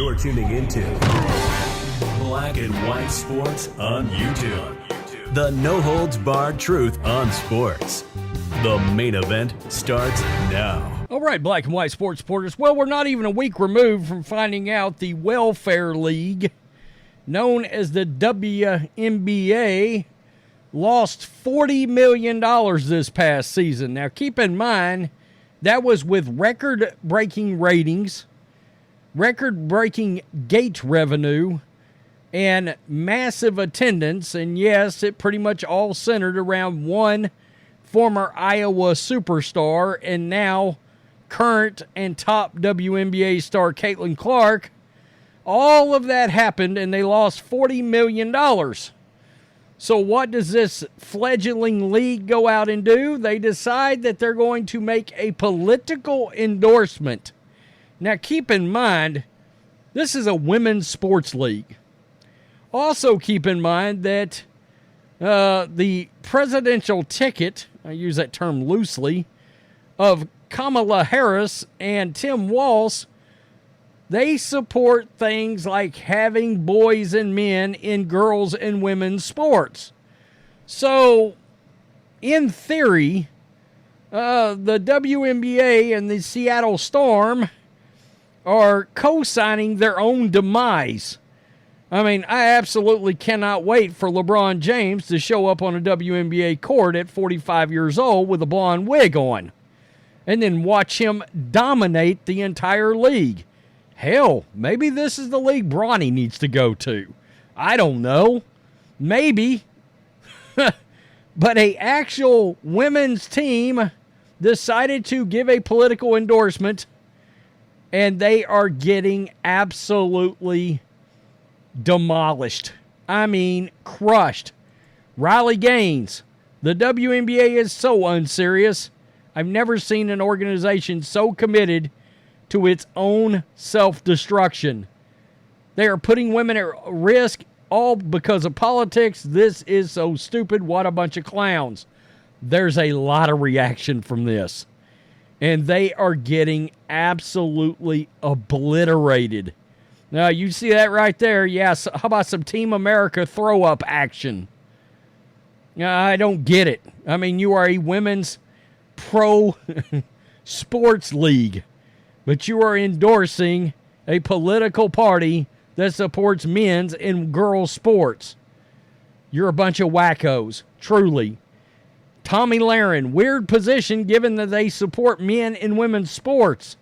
You're tuning into Black and White Sports on YouTube. The no-holds-barred truth on sports. The main event starts now. All right, Black and White Sports supporters. Well, we're not even a week removed from finding out the Welfare League, known as the WNBA, lost $40 million this past season. Now, keep in mind, that was with record-breaking ratings, record-breaking gate revenue, and massive attendance. And yes, it pretty much all centered around one former Iowa superstar and now current and top WNBA star Caitlin Clark. All of that happened, and they lost $40 million. So what does this fledgling league go out and do? They decide that they're going to make a political endorsement. Now, keep in mind, this is a women's sports league. Also keep in mind that the presidential ticket, I use that term loosely, of Kamala Harris and Tim Walz, they support things like having boys and men in girls and women's sports. So, in theory, the WNBA and the Seattle Storm are co-signing their own demise. I mean, I absolutely cannot wait for LeBron James to show up on a WNBA court at 45 years old with a blonde wig on, and then watch him dominate the entire league. Hell, maybe this is the league Bronny needs to go to. I don't know. Maybe. But an actual women's team decided to give a political endorsement, and they are getting absolutely demolished. I mean, crushed. Riley Gaines. The WNBA is so unserious. I've never seen an organization so committed to its own self-destruction. They are putting women at risk all because of politics. This is so stupid. What a bunch of clowns. There's a lot of reaction from this. And they are getting absolutely obliterated. Now, you see that right there. Yes, how about some Team America throw-up action? I don't get it. I mean, you are a women's pro sports league, but you are endorsing a political party that supports men's and girls' sports. You're a bunch of wackos, truly. Tommy Lahren, weird position given that they support men and women's sports.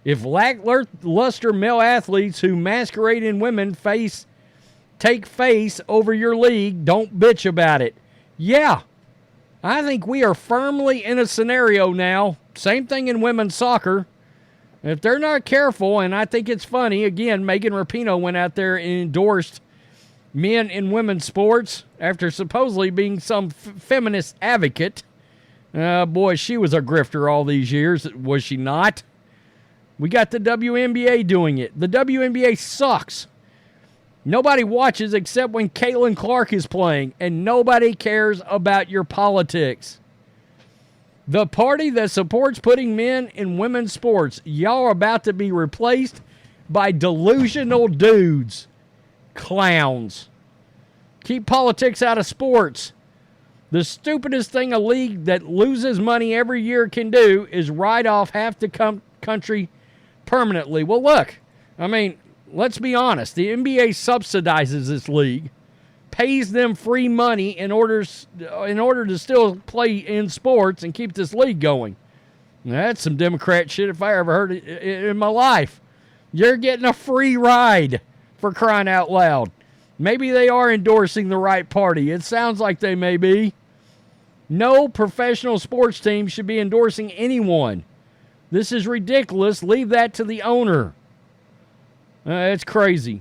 If lackluster male athletes who masquerade in women take face over your league, don't bitch about it. Yeah, I think we are firmly in a scenario now. Same thing in women's soccer. If they're not careful, and I think it's funny, again, Megan Rapinoe went out there and endorsed men in women's sports after supposedly being some feminist advocate. Boy, she was a grifter all these years, was she not? We got the WNBA doing it. The WNBA sucks. Nobody watches except when Caitlin Clark is playing, and nobody cares about your politics. The party that supports putting men in women's sports, y'all are about to be replaced by delusional dudes. Clowns. Keep politics out of sports. The stupidest thing a league that loses money every year can do is write off half the country permanently. Well, look, I mean, let's be honest. The NBA subsidizes this league, pays them free money in order to still play in sports and keep this league going. Now, that's some Democrat shit if I ever heard it in my life. You're getting a free ride, for crying out loud. Maybe they are endorsing the right party. It sounds like they may be. No professional sports team should be endorsing anyone. This is ridiculous. Leave that to the owner. It's crazy.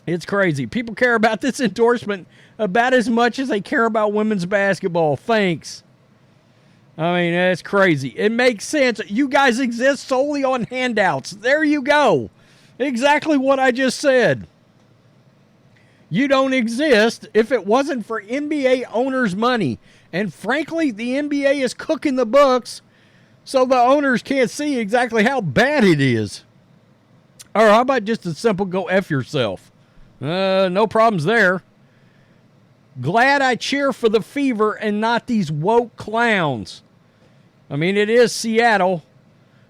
It's crazy. People care about this endorsement about as much as they care about women's basketball. Thanks. I mean, that's crazy. It makes sense. You guys exist solely on handouts. There you go. Exactly what I just said. You don't exist if it wasn't for NBA owners' money. And frankly, the NBA is cooking the books so the owners can't see exactly how bad it is. Or how about just a simple go F yourself? No problems there. Glad I cheer for the Fever and not these woke clowns. I mean, it is Seattle.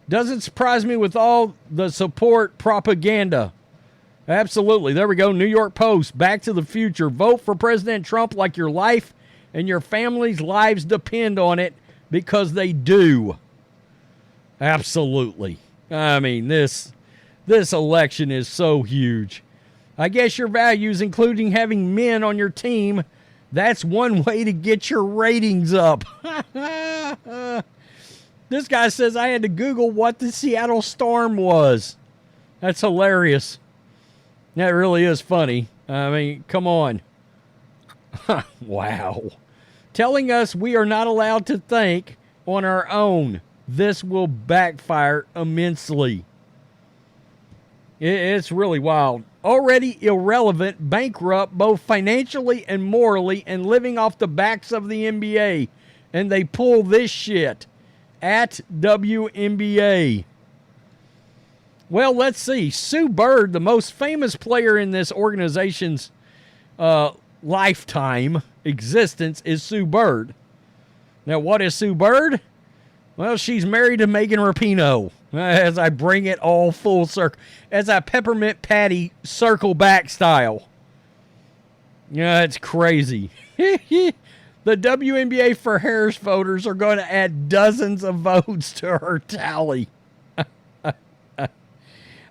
Doesn't surprise me with all the support propaganda. Absolutely. There we go. New York Post. Back to the future. Vote for President Trump like your life and your family's lives depend on it, because they do. Absolutely. I mean, this election is so huge. I guess your values, including having men on your team, that's one way to get your ratings up. This guy says I had to Google what the Seattle Storm was. That's hilarious. That really is funny. I mean, come on. Wow. Telling us we are not allowed to think on our own. This will backfire immensely. It's really wild. Already irrelevant, bankrupt both financially and morally, and living off the backs of the NBA. And they pull this shit at WNBA. Well, let's see. Sue Bird, the most famous player in this organization's lifetime existence, is Sue Bird. Now, what is Sue Bird? Well, she's married to Megan Rapinoe. As I bring it all full circle, as I peppermint patty circle back style. Yeah, it's crazy. The WNBA for Harris voters are going to add dozens of votes to her tally.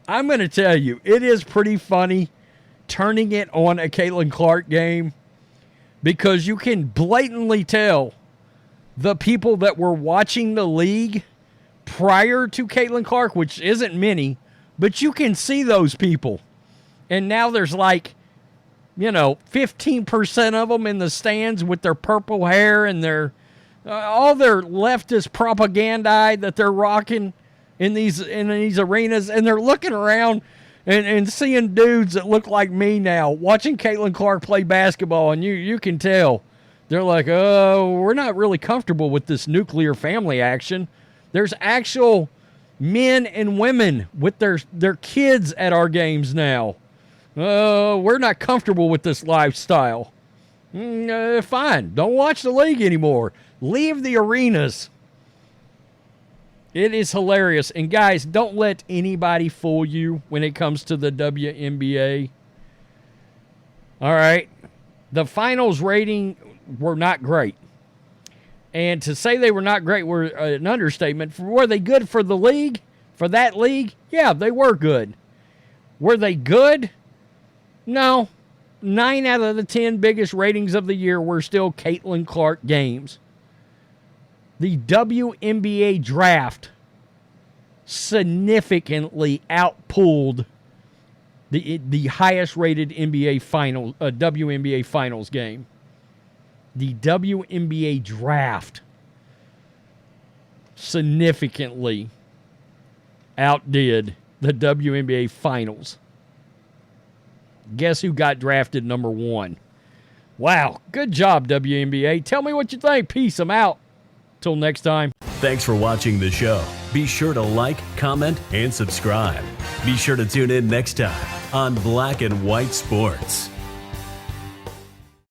I'm going to tell you, it is pretty funny turning it on a Caitlin Clark game, because you can blatantly tell the people that were watching the league prior to Caitlin Clark, which isn't many, but you can see those people. And now there's 15% of them in the stands with their purple hair and their all their leftist propaganda that they're rocking in these arenas, and they're looking around and seeing dudes that look like me now watching Caitlin Clark play basketball, and you can tell they're like, oh, we're not really comfortable with this nuclear family action. There's actual men and women with their kids at our games now. We're not comfortable with this lifestyle. Fine. Don't watch the league anymore. Leave the arenas. It is hilarious. And guys, don't let anybody fool you when it comes to the WNBA. All right. The finals rating were not great. And to say they were not great were an understatement. Were they good for the league? For that league? Yeah, they were good. Were they good? No. 9 out of the 10 biggest ratings of the year were still Caitlin Clark games. The WNBA draft significantly outpulled the highest rated WNBA finals game. The WNBA draft significantly outdid the WNBA finals. Guess who got drafted number 1? Wow, good job, WNBA. Tell me what you think. Peace. I'm out. Till next time. Thanks for watching the show. Be sure to like, comment, and subscribe. Be sure to tune in next time on Black and White Sports.